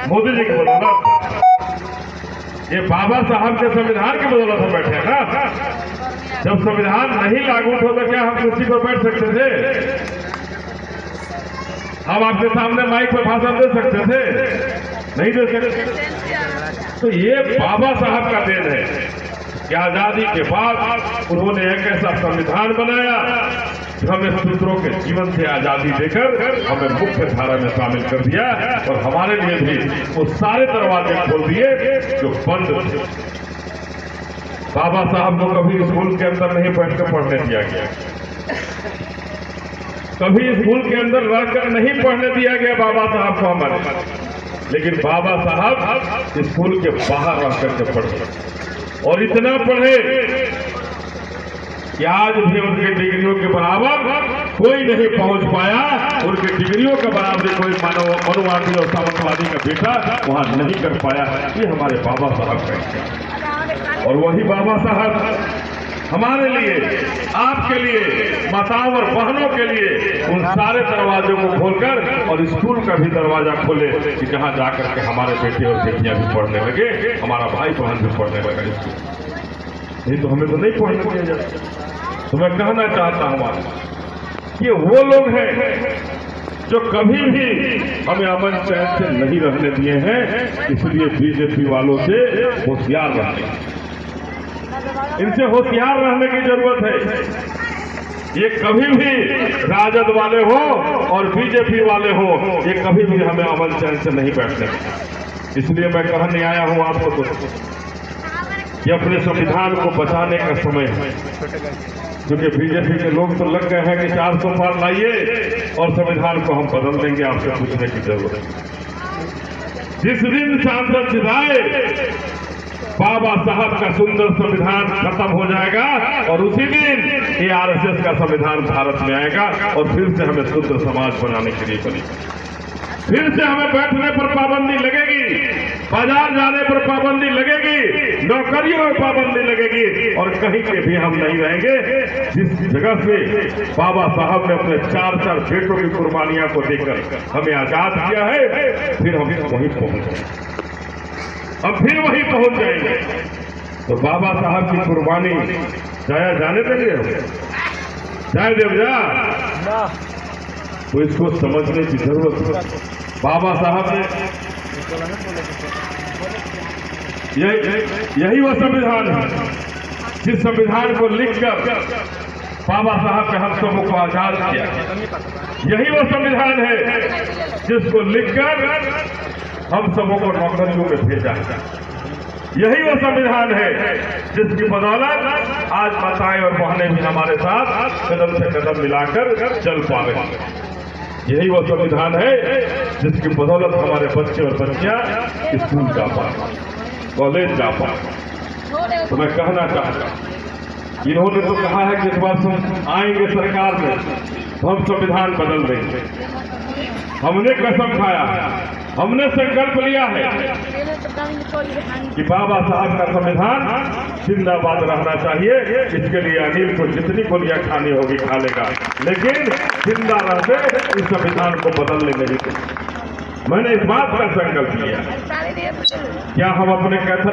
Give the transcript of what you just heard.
मोदी जी की बदौलत, ये बाबा साहब के संविधान की बदौलत हम बैठे हैं ना। जब संविधान नहीं लागू था तो क्या हम कुर्सी पर बैठ सकते थे? हम आपके सामने माइक पर भाषण दे सकते थे? नहीं दे सकते। तो ये बाबा साहब का देन है कि आजादी के बाद उन्होंने एक ऐसा संविधान बनाया जो हमें दूसरों के जीवन से आजादी देकर हमें मुख्य धारा में शामिल कर दिया और हमारे लिए भी वो सारे दरवाजे खोल दिए जो बंद थे। बाबा साहब को कभी स्कूल के अंदर नहीं बैठकर पढ़ने दिया गया, कभी स्कूल के अंदर रहकर नहीं पढ़ने दिया गया बाबा साहब को हमारे, लेकिन बाबा साहब स्कूल के बाहर रह करके पढ़े और इतना पढ़े कि आज भी उनके डिग्रियों के बराबर कोई नहीं पहुंच पाया। उनके डिग्रियों के बराबर कोई मनुवादी और सावंतवादी का बेटा वहां नहीं कर पाया। ये हमारे बाबा साहब का, और वही बाबा साहब हमारे लिए, आपके लिए, माताओं और बहनों के लिए उन सारे दरवाजों को खोलकर और स्कूल का भी दरवाजा खोले कि जहां जाकर के हमारे बेटे और बेटियां भी पढ़ने लगे, हमारा भाई बहन भी पढ़ने लगे। नहीं तो हमें तो नहीं पढ़ने दिया जाता। तो मैं कहना चाहता हूं कि वो लोग हैं जो कभी भी हमें अमन चैन से नहीं रहने दिए हैं, इसलिए बीजेपी वालों से होशियार रहने, इनसे होशियार रहने की जरूरत है। ये कभी भी राजद वाले हो और बीजेपी वाले हो, ये कभी भी हमें अमन चैन से नहीं बैठने। इसलिए मैं कहने आया हूं आपको कि अपने संविधान को बचाने का समय है, क्योंकि बीजेपी के लोग तो लग गए हैं कि 400 पार लाइए और संविधान को हम बदल देंगे। आपसे पूछने की जरूरत है। जिस दिन सांसद जिताए बाबा साहब का सुंदर संविधान खत्म हो जाएगा और उसी दिन ये आरएसएस का संविधान भारत में आएगा और फिर से हमें शुद्ध समाज बनाने के लिए बनेगा। फिर से हमें बैठने पर पाबंदी लगेगी, बाजार जाने पर पाबंदी लगेगी, नौकरियों में पाबंदी लगेगी और कहीं के भी हम नहीं रहेंगे। जिस जगह से बाबा साहब ने अपने 4 बेटों की कुर्बानियां को देकर हमें आजाद किया है, फिर हम वहीं पहुंचे, अब फिर वहीं पहुंच जाएंगे। तो बाबा साहब की कुर्बानी जाया जाने देंगे? जाए देव जा, तो इसको समझने की जरूरत है। बाबा साहब ने यही वो संविधान है जिस संविधान को लिखकर बाबा साहब ने हम सबों को आजाद किया। यही वो संविधान है जिसको लिखकर हम सबों को नौकरियों में भेजा है। यही वो संविधान है जिसकी बदौलत आज माताएं और बहनें भी हमारे साथ कदम से कदम मिलाकर चल पा रहे हैं। यही वो संविधान है जिसकी बदौलत हमारे बच्चे और बच्चियां स्कूल जा पाए, कॉलेज जा पाए। तो मैं कहना चाहता, इन्होंने तो कहा है कि इस बार हम आएंगे सरकार में तो हम संविधान बदल देंगे। हमने कसम खाया है, हमने संकल्प लिया है कि बाबा साहब का संविधान जिंदाबाद रहना चाहिए। इसके लिए अनिल को जितनी गोलियां खानी होगी खा लेगा, लेकिन जिंदा रहते इस संविधान को बदलने नहीं देंगे। मैंने इस बात का संकल्प लिया। क्या हम अपने कैथर